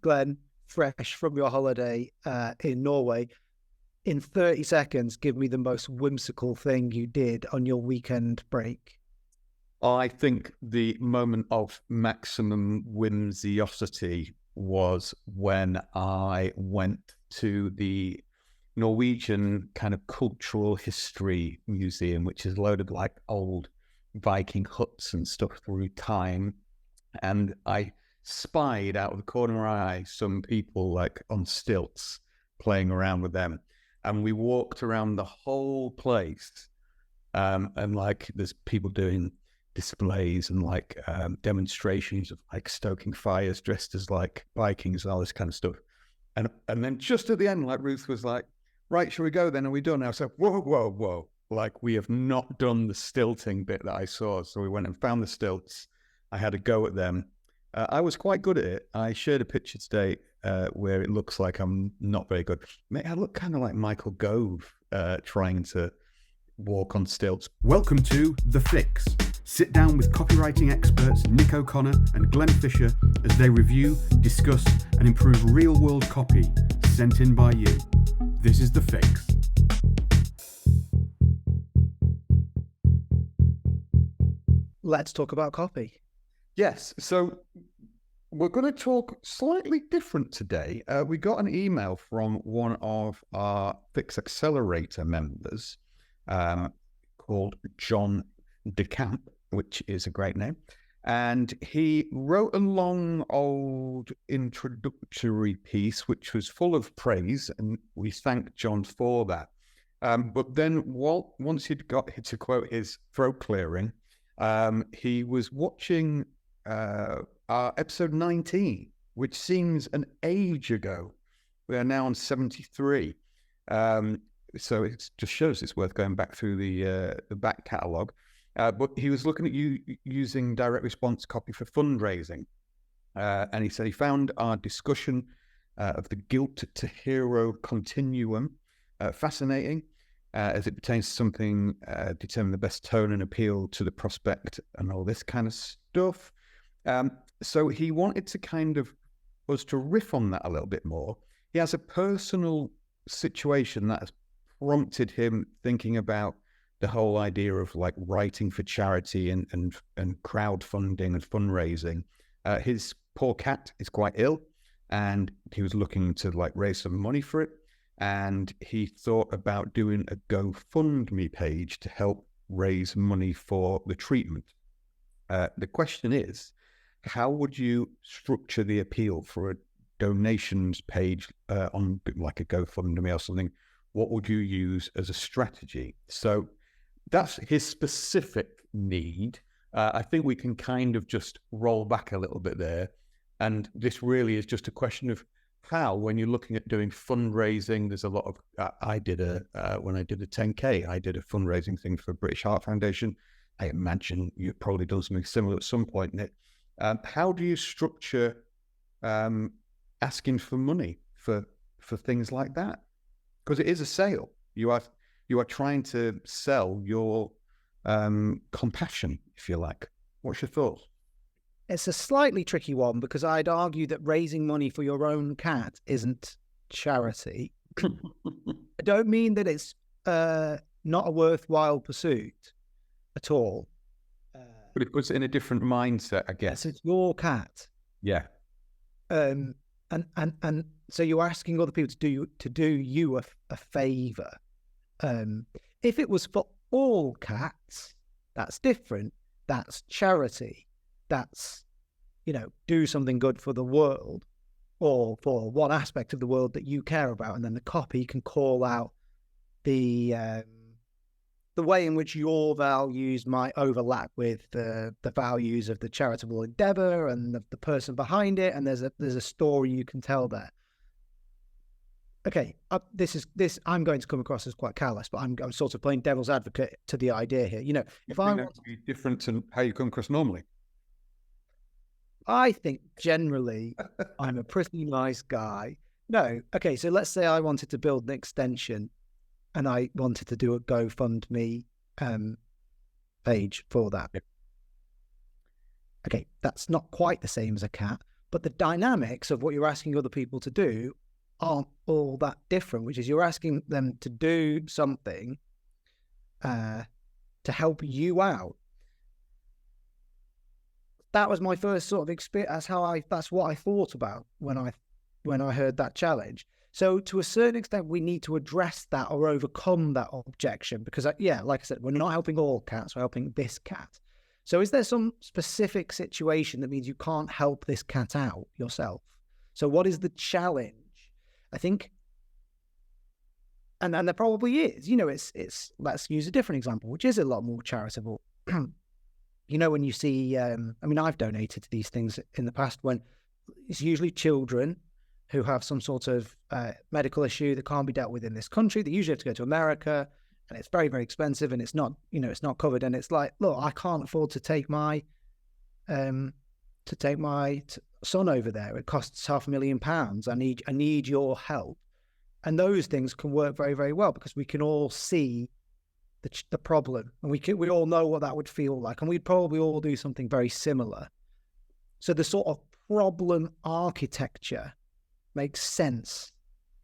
Glenn, fresh from your holiday in Norway, in 30 seconds, give me the most whimsical thing you did on your weekend break. I think the moment of maximum whimsiosity was when I went to the Norwegian kind of cultural history museum, which is loaded like old Viking huts and stuff through time. And I spied out of the corner of my eye some people like on stilts playing around with them. And we walked around the whole place. And like there's people doing displays and like demonstrations of like stoking fires dressed as like Vikings and all this kind of stuff. And then just at the end, like Ruth was like, right, shall we go then? Are we done? I was like, whoa. Like we have not done the stilting bit that I saw. So we went and found the stilts. I had a go at them. I was quite good at it. I shared a picture today where it looks like I'm not very good. I look kind of like Michael Gove trying to walk on stilts. Welcome to The Fix. Sit down with copywriting experts Nick O'Connor and Glenn Fisher as they review, discuss, and improve real-world copy sent in by you. This is The Fix. Let's talk about copy. Yes, so we're going to talk slightly different today. We got an email from one of our Fix Accelerator members called John DeCamp, which is a great name. And he wrote a long old introductory piece, which was full of praise, and we thank John for that. But then once he'd got, to quote his throat clearing, he was watching our episode 19, which seems an age ago. We are now on 73. So it just shows it's worth going back through the back catalogue. But he was looking at using direct response copy for fundraising. And he said he found our discussion of the guilt to hero continuum fascinating as it pertains to something determine the best tone and appeal to the prospect and all this kind of stuff. So he wanted to kind of us to riff on that a little bit more. He has a personal situation that has prompted him thinking about the whole idea of like writing for charity and crowdfunding and fundraising. His poor cat is quite ill and he was looking to like raise some money for it. And he thought about doing a GoFundMe page to help raise money for the treatment. The question is, how would you structure the appeal for a donations page on like a GoFundMe or something? What would you use as a strategy? So that's his specific need. I think we can kind of just roll back a little bit there. And this really is just a question of how, when you're looking at doing fundraising, there's a lot of, when I did a 10K, I did a fundraising thing for British Heart Foundation. I imagine you've probably done something similar at some point, Nick. How do you structure asking for money for things like that? Because it is a sale. You are trying to sell your compassion, if you like. What's your thoughts? It's a slightly tricky one because I'd argue that raising money for your own cat isn't charity. I don't mean that it's not a worthwhile pursuit at all. But it puts it in a different mindset, I guess. It's your cat. Yeah. And so you're asking other people to do you a favour. If it was for all cats, that's different. That's charity. That's, do something good for the world or for one aspect of the world that you care about. And then the copy can call out the way in which your values might overlap with the values of the charitable endeavour and the person behind it. And there's a story you can tell there. Okay, I'm going to come across as quite callous, but I'm sort of playing devil's advocate to the idea here. If I want to be different to how you come across normally, I think generally I'm a pretty nice guy. No, okay, so let's say I wanted to build an extension, and I wanted to do a GoFundMe page for that. Yep. Okay, that's not quite the same as a cat, But the dynamics of what you're asking other people to do aren't all that different, which is you're asking them to do something to help you out. That was my first sort of experience. That's what I thought about when I heard that challenge. So to a certain extent, we need to address that or overcome that objection because, like I said, we're not helping all cats, we're helping this cat. So is there some specific situation that means you can't help this cat out yourself? So what is the challenge? I think, and there probably is, it's let's use a different example, which is a lot more charitable. When you see, I've donated to these things in the past when it's usually children who have some sort of medical issue that can't be dealt with in this country. They usually have to go to America, and it's very, very expensive, and it's not covered. And it's like, look, I can't afford to take my son over there. It costs £500,000. I need your help. And those things can work very, very well because we can all see the problem, and we all know what that would feel like, and we'd probably all do something very similar. So the sort of problem architecture makes sense.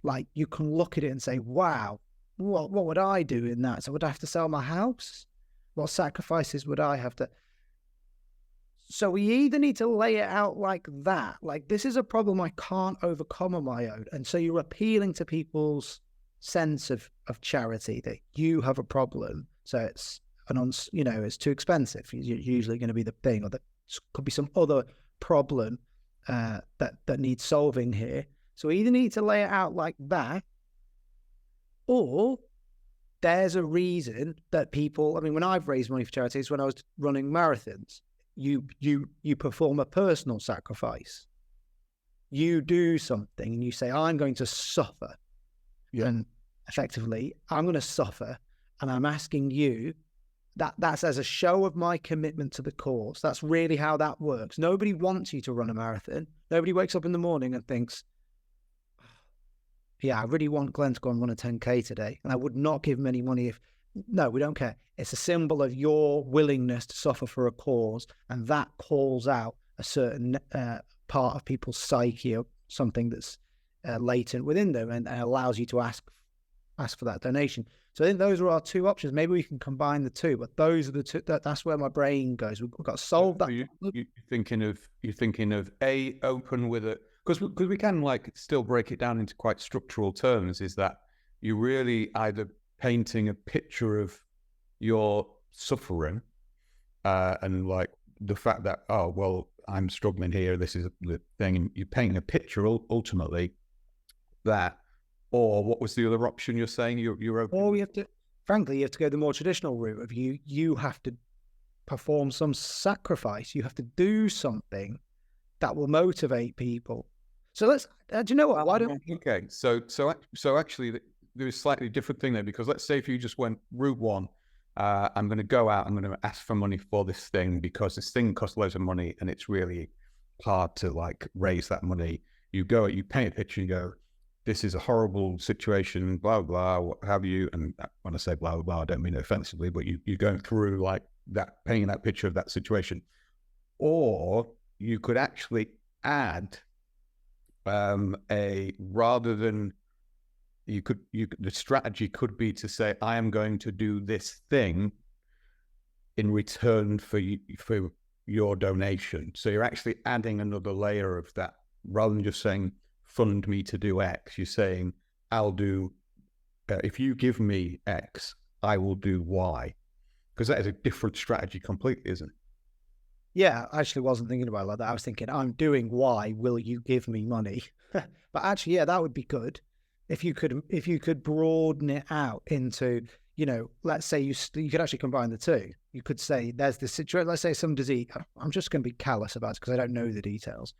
Like you can look at it and say, wow, what would I do in that? So would I have to sell my house? What sacrifices would I have to? So we either need to lay it out like that, like this is a problem I can't overcome on my own. And so you're appealing to people's sense of charity, that you have a problem. So it's it's too expensive. It's usually going to be the thing, or there could be some other problem that needs solving here. So we either need to lay it out like that, or there's a reason that people, when I've raised money for charities, when I was running marathons, you perform a personal sacrifice. You do something and you say, I'm going to suffer. Yeah. And effectively, I'm going to suffer, and I'm asking you, that's as a show of my commitment to the cause. That's really how that works. Nobody wants you to run a marathon. Nobody wakes up in the morning and thinks, I really want Glenn to go and run a 10K today, and I would not give him any money if... No, we don't care. It's a symbol of your willingness to suffer for a cause, and that calls out a certain part of people's psyche, or something that's latent within them, and allows you to ask for that donation. So I think those are our two options. Maybe we can combine the two, but those are the two. That's where my brain goes. We've got to solve that. You're thinking of open with it, because we can still break it down into quite structural terms. Is that you really either painting a picture of your suffering and the fact that, oh well, I'm struggling here, this is the thing, and you're painting a picture ultimately that. Or what was the other option you're saying? You're open? Or you have to go the more traditional route of you have to perform some sacrifice. You have to do something that will motivate people. So let's, do you know what? Why don't... Okay, so actually there's a slightly different thing there, because let's say if you just went route one, I'm going to go out, I'm going to ask for money for this thing because this thing costs loads of money and it's really hard to raise that money. You paint a picture and you go, this is a horrible situation, blah, blah, what have you. And when I say blah, blah, I don't mean it offensively, but you're going through that, painting that picture of that situation. Or you could actually add the strategy could be to say, I am going to do this thing in return for your donation. So you're actually adding another layer of that, rather than just saying, fund me to do X. You're saying, I'll do, if you give me X, I will do Y. Because that is a different strategy completely, isn't it? Yeah, I actually wasn't thinking about it like that. I was thinking, I'm doing Y, will you give me money? But actually, yeah, that would be good. If you could broaden it out into, let's say you could actually combine the two. You could say there's this situation, let's say some disease. I'm just going to be callous about it because I don't know the details.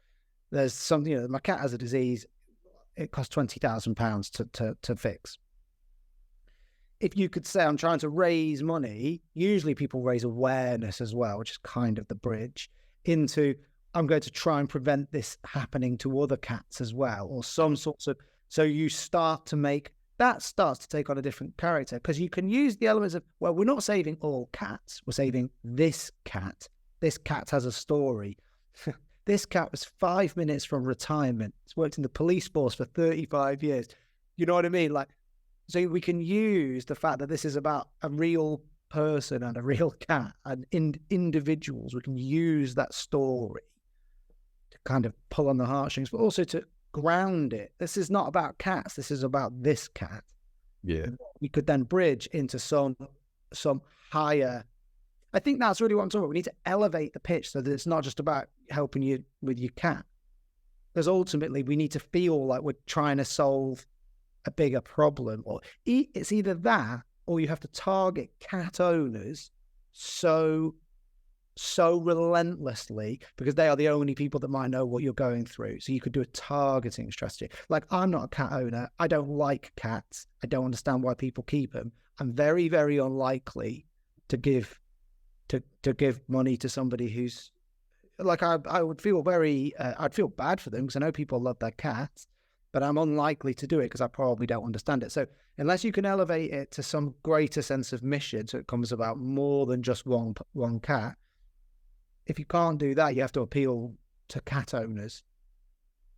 There's something, my cat has a disease, it costs £20,000 to fix. If you could say, I'm trying to raise money, usually people raise awareness as well, which is kind of the bridge into, I'm going to try and prevent this happening to other cats as well, or some sorts of, so you start to take on a different character, because you can use the elements of, well, we're not saving all cats, we're saving this cat. This cat has a story. This cat was 5 minutes from retirement. It's worked in the police force for 35 years. You know what I mean? Like, so we can use the fact that this is about a real person and a real cat and individuals. We can use that story to kind of pull on the heartstrings, but also to ground it. This is not about cats. This is about this cat. Yeah. We could then bridge into some higher. I think that's really what I'm talking about. We need to elevate the pitch so that it's not just about helping you with your cat. Because ultimately we need to feel like we're trying to solve a bigger problem, or it's either that or you have to target cat owners so relentlessly because they are the only people that might know what you're going through. So you could do a targeting strategy. Like, I'm not a cat owner. I don't like cats. I don't understand why people keep them. I'm very, very unlikely to give money to somebody who's like, I would feel I'd feel bad for them because I know people love their cats, but I'm unlikely to do it because I probably don't understand it. So unless you can elevate it to some greater sense of mission, so it comes about more than just one cat, if you can't do that, you have to appeal to cat owners.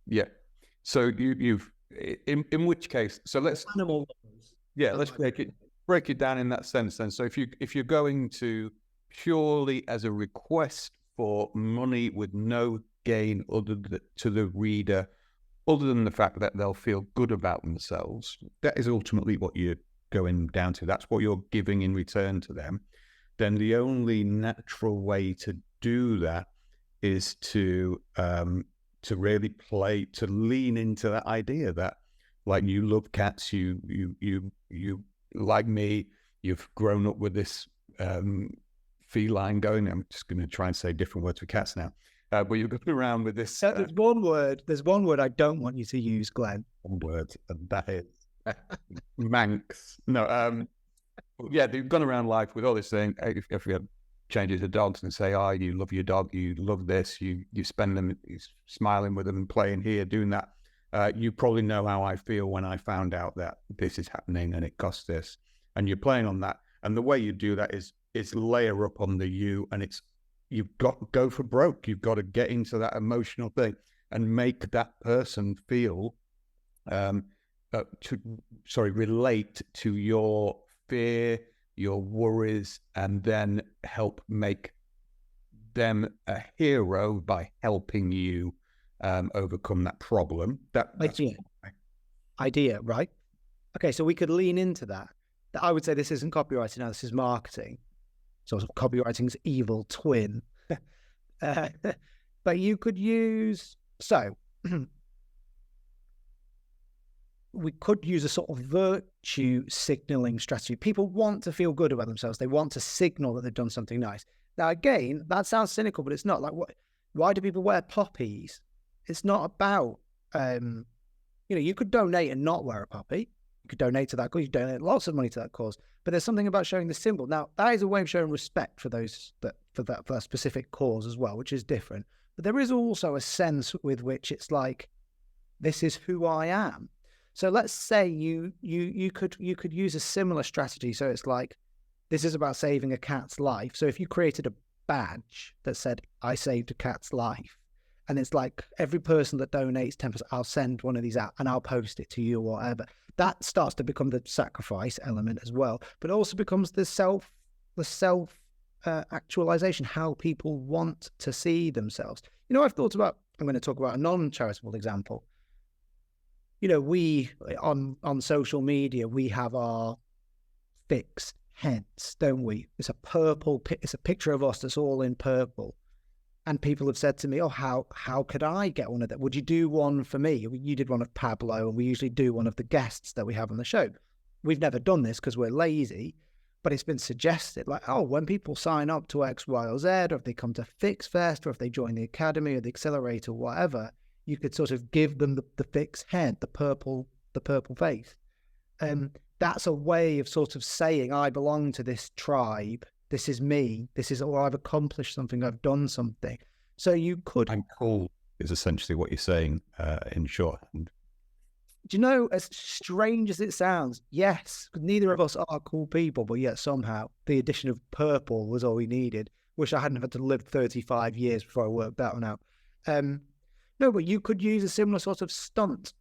Yeah. So you've in which case, so let's break it down in that sense then. So if you're going to purely as a request for money with no gain to the reader, other than the fact that they'll feel good about themselves, that is ultimately what you're going down to. That's what you're giving in return to them. Then the only natural way to do that is to really lean into that idea that, like, you love cats, you like me, you've grown up with this feline going. I'm just going to try and say different words for cats now. But you're going around with this. There's one word I don't want you to use, Glenn. One word, and that is Manx. No, yeah, they've gone around life with all this thing. If we had changes to dogs and say, "Oh, you love your dog, you love this, you spend them smiling with them and playing here, doing that." You probably know how I feel when I found out that this is happening and it costs this, and you're playing on that. And the way you do that is layer up on the you, and you've got to go for broke. You've got to get into that emotional thing and make that person feel, relate to your fear, your worries, and then help make them a hero by helping you overcome that problem. That's idea, right? Okay, so we could lean into that. I would say this isn't copywriting now, this is marketing. Sort of copywriting's evil twin. But you could use, we could use a sort of virtue signaling strategy. People want to feel good about themselves. They want to signal that they've done something nice. Now, again, that sounds cynical, but it's not. Like, why do people wear poppies? It's not about, you could donate and not wear a poppy. You could donate to that cause. You donate lots of money to that cause. But there's something about showing the symbol. Now, that is a way of showing respect for those for that specific cause as well, which is different. But there is also a sense with which it's like, this is who I am. So let's say you could use a similar strategy. So it's like, this is about saving a cat's life. So if you created a badge that said, "I saved a cat's life," and it's like, every person that donates 10%, I'll send one of these out and I'll post it to you or whatever. That starts to become the sacrifice element as well, but it also becomes the self actualization, how people want to see themselves. I've thought about, I'm going to talk about a non-charitable example. We on social media, we have our fix heads, don't we? It's a picture of us that's all in purple. And people have said to me, "Oh, how could I get one of that? Would you do one for me?" You did one of Pablo, and we usually do one of the guests that we have on the show. We've never done this because we're lazy, but it's been suggested, like, oh, when people sign up to X, Y, or Z, or if they come to Fix Fest, or if they join the Academy or the Accelerator, or whatever, you could sort of give them the Fix head, the purple face. That's a way of sort of saying, I belong to this tribe. This is me. This is, I've accomplished something. I've done something. So you could. I'm cool is essentially what you're saying in shorthand. Do you know, as strange as it sounds, yes, neither of us are cool people, but yet somehow the addition of purple was all we needed. Wish I hadn't had to live 35 years before I worked that one out. No, but you could use a similar sort of stunt.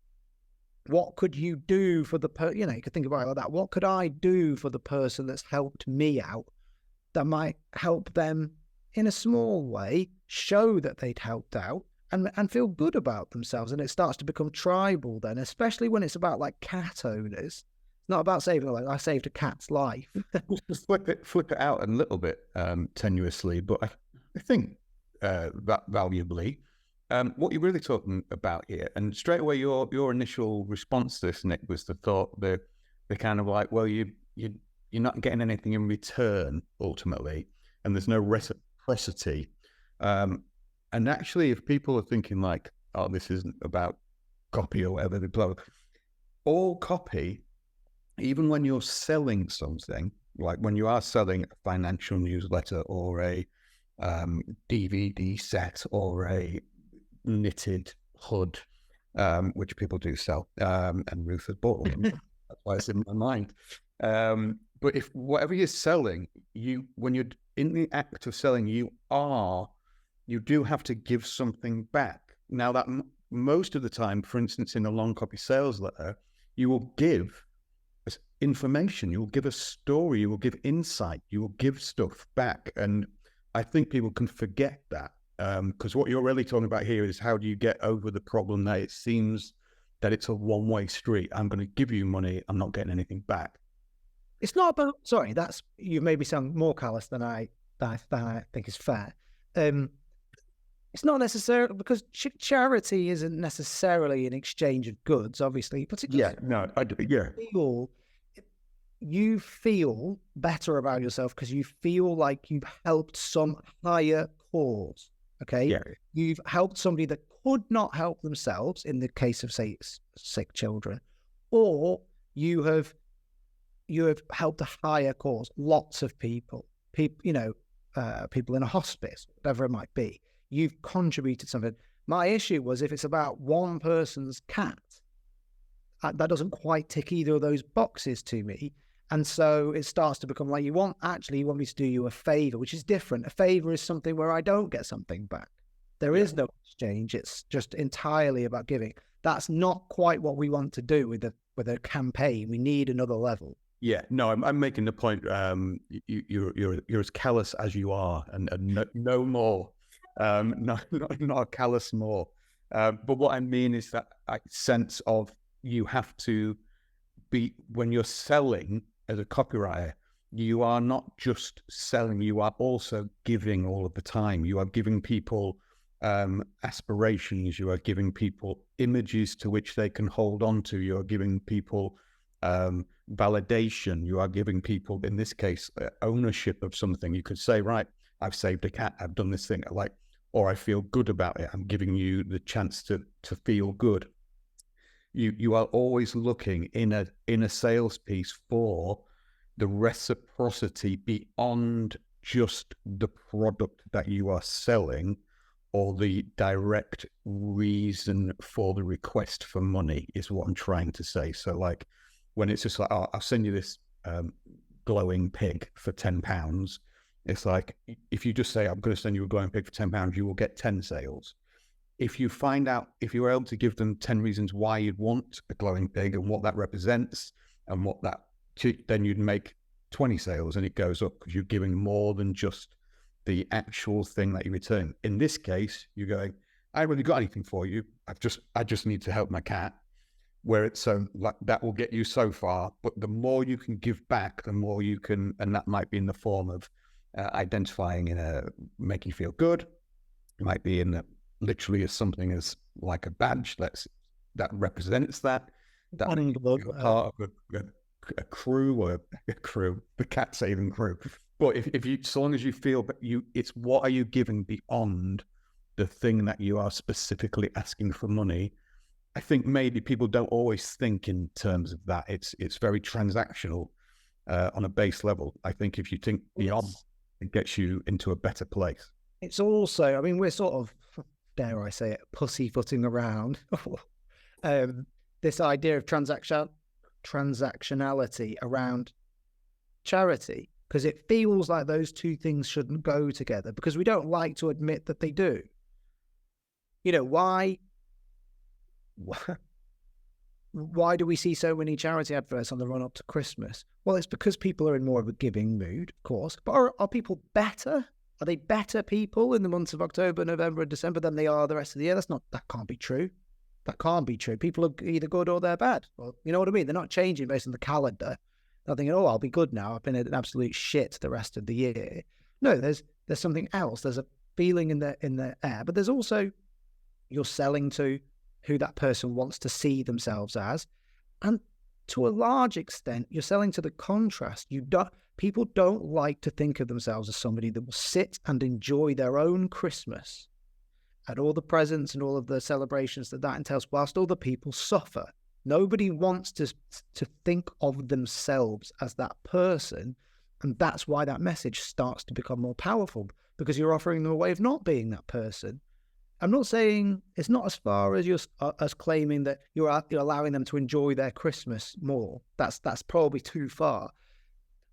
What could you do for the you could think about it like that. What could I do for the person that's helped me out that might help them in a small way, show that they'd helped out and feel good about themselves? And it starts to become tribal then, especially when it's about like cat owners. It's not about saving, like I saved a cat's life. Just flip it out a little bit tenuously, but I think that valuably. What you're really talking about here, and straight away your initial response to this, Nick, was the thought that they're kind of like, well, you're not getting anything in return ultimately, and there's no reciprocity. And actually, if people are thinking like, oh, this isn't about copy or whatever, all copy, even when you're selling something, like when you are selling a financial newsletter or a DVD set or a knitted hood, which people do sell, and Ruth has bought them. That's why it's in my mind. But if whatever you're selling, when you're in the act of selling, you do have to give something back. Now that most of the time, for instance, in a long copy sales letter, you will give information, you will give a story, you will give insight, you will give stuff back. And I think people can forget that. Because what you're really talking about here is how do you get over the problem that it seems that it's a one-way street. I'm going to give you money, I'm not getting anything back. It's not about, sorry, you've made me sound more callous than I think is fair. It's not necessarily, because charity isn't necessarily an exchange of goods, obviously. But you feel better about yourself because you feel like you've helped some higher cause. Okay. Yeah. You've helped somebody that could not help themselves in the case of, say, sick children, or you have helped a higher cause. Lots of people in a hospice, whatever it might be. You've contributed something. My issue was if it's about one person's cat, that doesn't quite tick either of those boxes to me. And so it starts to become like you want me to do you a favor, which is different. A favor is something where I don't get something back. There is no exchange. It's just entirely about giving. That's not quite what we want to do with a campaign. We need another level. Yeah, no, I'm making the point. You're as callous as you are, and no more. Not callous more. But what I mean is that sense of you have to be, when you're selling as a copywriter, you are not just selling, you are also giving all of the time. You are giving people aspirations, you are giving people images to which they can hold on to, you are giving people validation, you are giving people, in this case, ownership of something. You could say, right, I've saved a cat, I've done this thing, or I feel good about it. I'm giving you the chance to feel good. You are always looking in a sales piece for the reciprocity beyond just the product that you are selling or the direct reason for the request for money is what I'm trying to say. So like when it's just like, oh, I'll send you this glowing pig for £10. It's like, if you just say, I'm going to send you a glowing pig for £10, you will get 10 sales. If you find out, if you were able to give them 10 reasons why you'd want a glowing pig and what that represents and what that, then you'd make 20 sales, and it goes up because you're giving more than just the actual thing that you return. In this case, you're going, I haven't really got anything for you. I just need to help my cat. Where it's so like that will get you so far, but the more you can give back, the more you can, and that might be in the form of identifying making you feel good. It might be in literally as something as like a badge that represents that you're part of a crew or the cat saving crew. But if you, so long as you feel that it's what are you giving beyond the thing that you are specifically asking for money. I think maybe people don't always think in terms of that. It's very transactional on a base level. I think if you think beyond, it gets you into a better place. It's also, I mean, we're sort of, dare I say it, pussyfooting around this idea of transactionality around charity, because it feels like those two things shouldn't go together, because we don't like to admit that they do. why do we see so many charity adverts on the run up to Christmas? Well, it's because people are in more of a giving mood, of course. But are people better? Are they better people in the months of October, November, and December than they are the rest of the year? That can't be true. That can't be true. People are either good or they're bad. Well, you know what I mean? They're not changing based on the calendar. They're thinking, I'll be good now. I've been an absolute shit the rest of the year. No, there's something else. There's a feeling in the air, but there's also, you're selling to who that person wants to see themselves as, and to a large extent, you're selling to the contrast. People don't like to think of themselves as somebody that will sit and enjoy their own Christmas and all the presents and all of the celebrations that entails, whilst other people suffer. Nobody wants to think of themselves as that person, and that's why that message starts to become more powerful, because you're offering them a way of not being that person. I'm not saying it's not as far as you're as claiming that you're allowing them to enjoy their Christmas more. That's probably too far.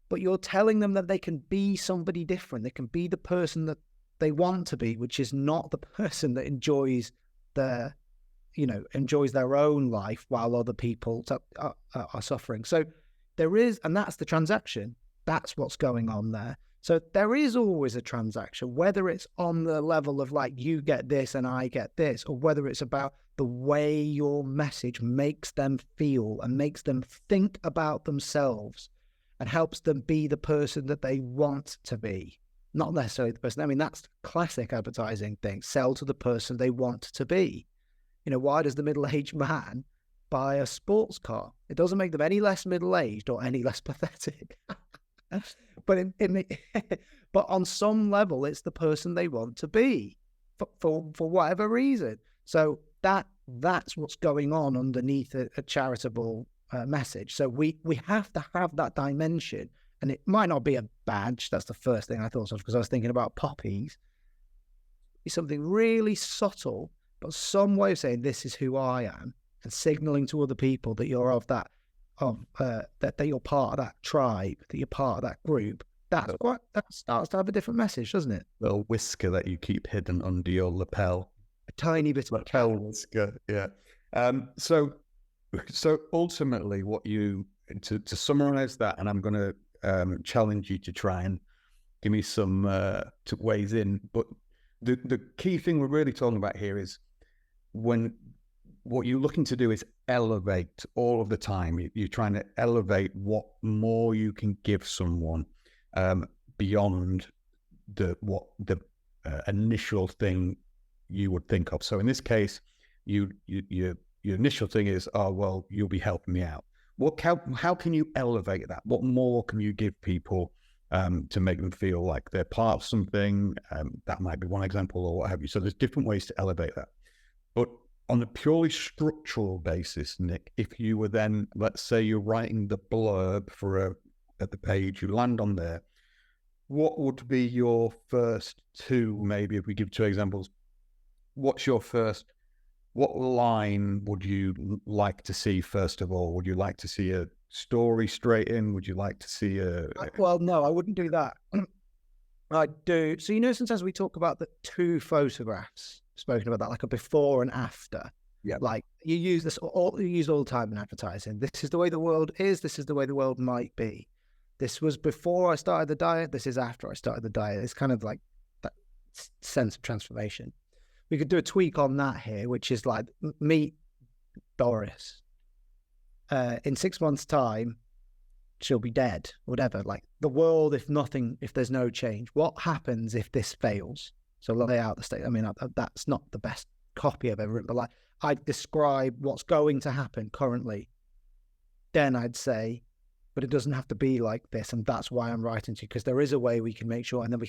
But you're telling them that they can be somebody different. They can be the person that they want to be, which is not the person that enjoys their own life while other people are suffering. So there is, and that's the transaction. That's what's going on there. So there is always a transaction, whether it's on the level of like, you get this and I get this, or whether it's about the way your message makes them feel and makes them think about themselves and helps them be the person that they want to be. Not necessarily the person. I mean, that's classic advertising thing. Sell to the person they want to be. Why does the middle-aged man buy a sports car? It doesn't make them any less middle-aged or any less pathetic. But but on some level, it's the person they want to be for whatever reason. So that's what's going on underneath a charitable message. So we have to have that dimension, and it might not be a badge. That's the first thing I thought of, because I was thinking about poppies. It's something really subtle, but some way of saying this is who I am, and signaling to other people that you're of that. That you're part of that tribe, that you're part of that group. That starts to have a different message, doesn't it? Little whisker that you keep hidden under your lapel. A tiny bit of lapel whisker, yeah. So ultimately, what you to summarize that, and I'm going to challenge you to try and give me some ways in. But the key thing we're really talking about here is what you're looking to do is elevate all of the time. You're trying to elevate what more you can give someone beyond the initial thing you would think of. So in this case, your initial thing is, oh, well, you'll be helping me out. How can you elevate that? What more can you give people to make them feel like they're part of something? That might be one example, or what have you. So there's different ways to elevate that. But on a purely structural basis, Nick, if you were then, let's say you're writing the blurb at the page, you land on there, what would be your first two, maybe if we give two examples, what line would you like to see first of all? Would you like to see a story straight in? Would you like to see Well, no, I wouldn't do that. I'd do, so sometimes we talk about the two photographs, spoken about that, like a before and after. Yeah. Like you use this all the time in advertising. This is the way the world is. This is the way the world might be. This was before I started the diet. This is after I started the diet. It's kind of like that sense of transformation. We could do a tweak on that here, which is like, meet Doris. In 6 months' time, she'll be dead, whatever. Like the world, if there's no change, what happens if this fails? So lay out the state. I mean, that's not the best copy I've ever written, but like I'd describe what's going to happen currently. Then I'd say, but it doesn't have to be like this, and that's why I'm writing to you, because there is a way we can make sure. And then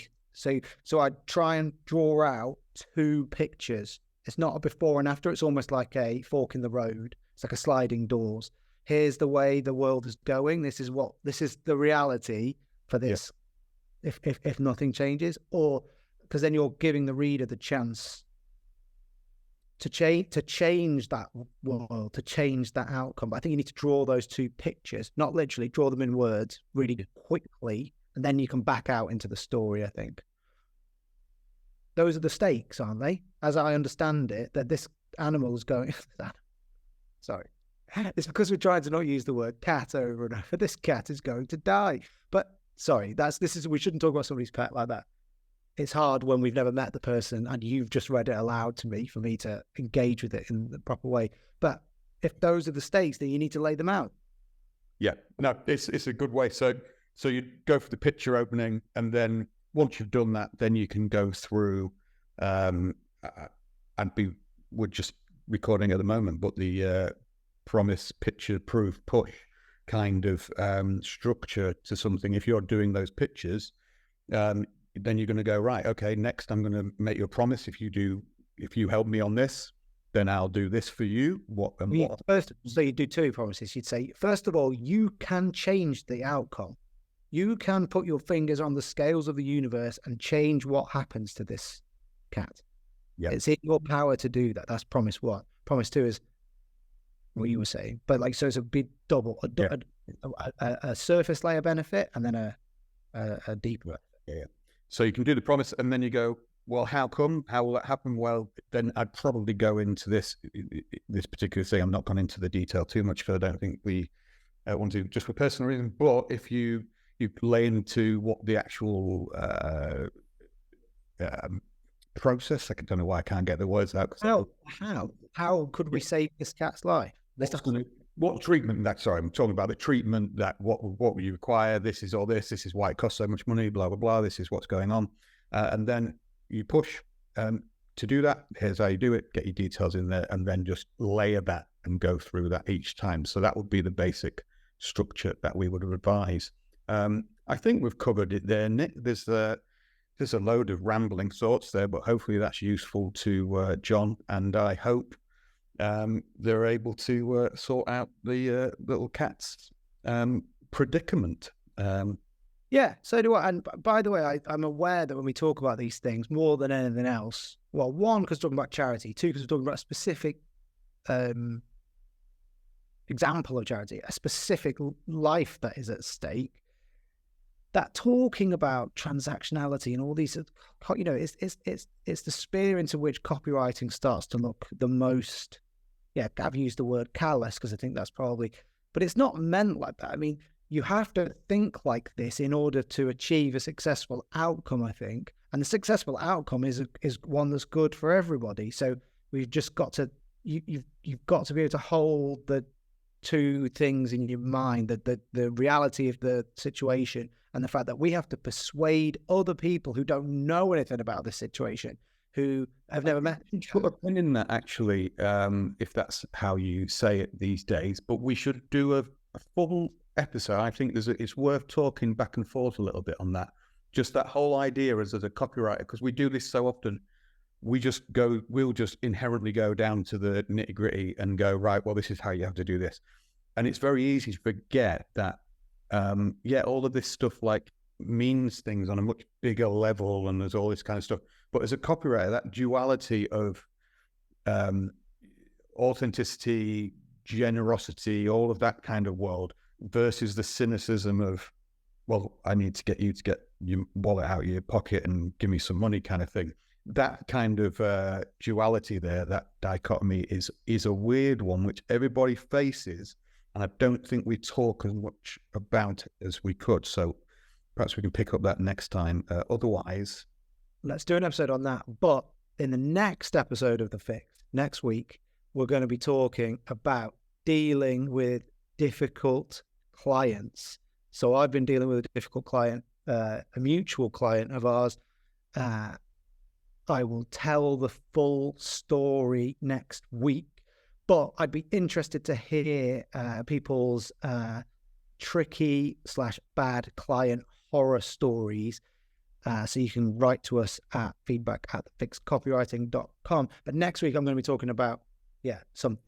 so I'd try and draw out two pictures. It's not a before and after. It's almost like a fork in the road. It's like a sliding doors. Here's the way the world is going. This is the reality for this. Yeah. If nothing changes, or because then you're giving the reader the chance to change that world, to change that outcome. But I think you need to draw those two pictures, not literally draw them in words really quickly, and then you can back out into the story, I think. those are the stakes, aren't they? As I understand it, that this animal's going. Sorry, it's because we're trying to not use the word cat over and over. This cat is going to die. But sorry, we shouldn't talk about somebody's pet like that. It's hard when we've never met the person and you've just read it aloud to me for me to engage with it in the proper way. But if those are the stakes, then you need to lay them out. Yeah, no, it's a good way. So you go for the picture opening, and then once you've done that, then you can go through we're just recording at the moment, but the promise, picture, proof, push kind of structure to something. If you're doing those pictures, then you're going to go, right, okay, next I'm going to make you a promise. If you help me on this, then I'll do this for you. First, so you do two promises. You'd say, first of all, you can change the outcome. You can put your fingers on the scales of the universe and change what happens to this cat. Yeah. It's in your power to do that. That's promise one. Promise two is what you were saying. But so it's a big double, a surface layer benefit and then a deeper. Yeah. So you can do the promise, and then you go, well, how come? How will that happen? Well, then I'd probably go into this particular thing. I'm not gone into the detail too much because I don't think we want to, just for personal reasons. But if you lay into what the actual process, I don't know why I can't get the words out. How could we save this cat's life? What treatment? I'm talking about the treatment. That what will you require? This is all this. This is why it costs so much money. Blah blah blah. This is what's going on, and then you push to do that. Here's how you do it. Get your details in there, and then just layer that and go through that each time. So that would be the basic structure that we would advise. I think we've covered it there, Nick. There's a load of rambling thoughts there, but hopefully that's useful to John, and I hope they're able to sort out the little cat's predicament. Yeah, so do I. And by the way, I'm aware that when we talk about these things, more than anything else, well, one, because we're talking about charity, two, because we're talking about a specific example of charity, a specific life that is at stake, that talking about transactionality and all these, it's the sphere into which copywriting starts to look the most, I've used the word callous because I think that's probably, but it's not meant like that. I mean, you have to think like this in order to achieve a successful outcome, I think. And the successful outcome is one that's good for everybody. So we've just got to, you've got to be able to hold the two things in your mind, the reality of the situation and the fact that we have to persuade other people who don't know anything about this situation, who have never met. Put a pin in that, actually, if that's how you say it these days. But we should do a full episode. I think it's worth talking back and forth a little bit on that. Just that whole idea as a copywriter, because we do this so often. We'll just inherently go down to the nitty gritty and go, right, well, this is how you have to do this. And it's very easy to forget that, all of this stuff like means things on a much bigger level, and there's all this kind of stuff. But as a copywriter, that duality of authenticity, generosity, all of that kind of world versus the cynicism of, well, I need to get you to get your wallet out of your pocket and give me some money kind of thing. That kind of duality there, that dichotomy is a weird one, which everybody faces. And I don't think we talk as much about it as we could. So perhaps we can pick up that next time. Otherwise, let's do an episode on that. But in the next episode of The Fix, next week, we're going to be talking about dealing with difficult clients. So I've been dealing with a difficult client, a mutual client of ours. I will tell the full story next week. But I'd be interested to hear people's tricky/bad client horror stories. So you can write to us at feedback@thefixcopywriting.com. But next week, I'm going to be talking about, some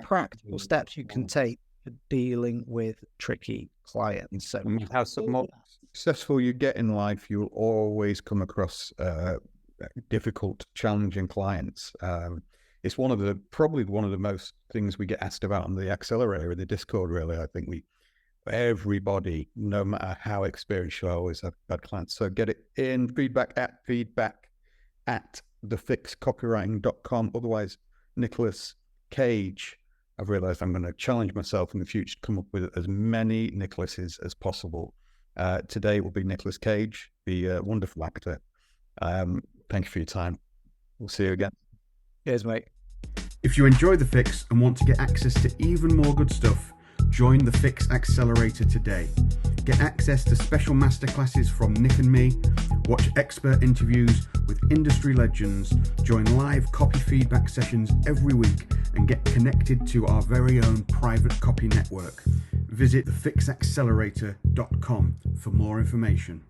practical steps you can take for dealing with tricky clients. So how more successful you get in life, you'll always come across difficult, challenging clients. It's probably one of the most things we get asked about on the accelerator in the Discord, really. I think everybody, no matter how experienced you are, always have bad clients. So get it in, feedback@feedback at thefixcopywriting.com. Otherwise, Nicholas Cage. I've realized I'm going to challenge myself in the future to come up with as many Nicholases as possible. Today will be Nicholas Cage, the wonderful actor. Thank you for your time. We'll see you again. Cheers, mate. If you enjoy The Fix and want to get access to even more good stuff, join the Fix Accelerator today. Get access to special masterclasses from Nick and me, watch expert interviews with industry legends, join live copy feedback sessions every week, and get connected to our very own private copy network. Visit thefixaccelerator.com for more information.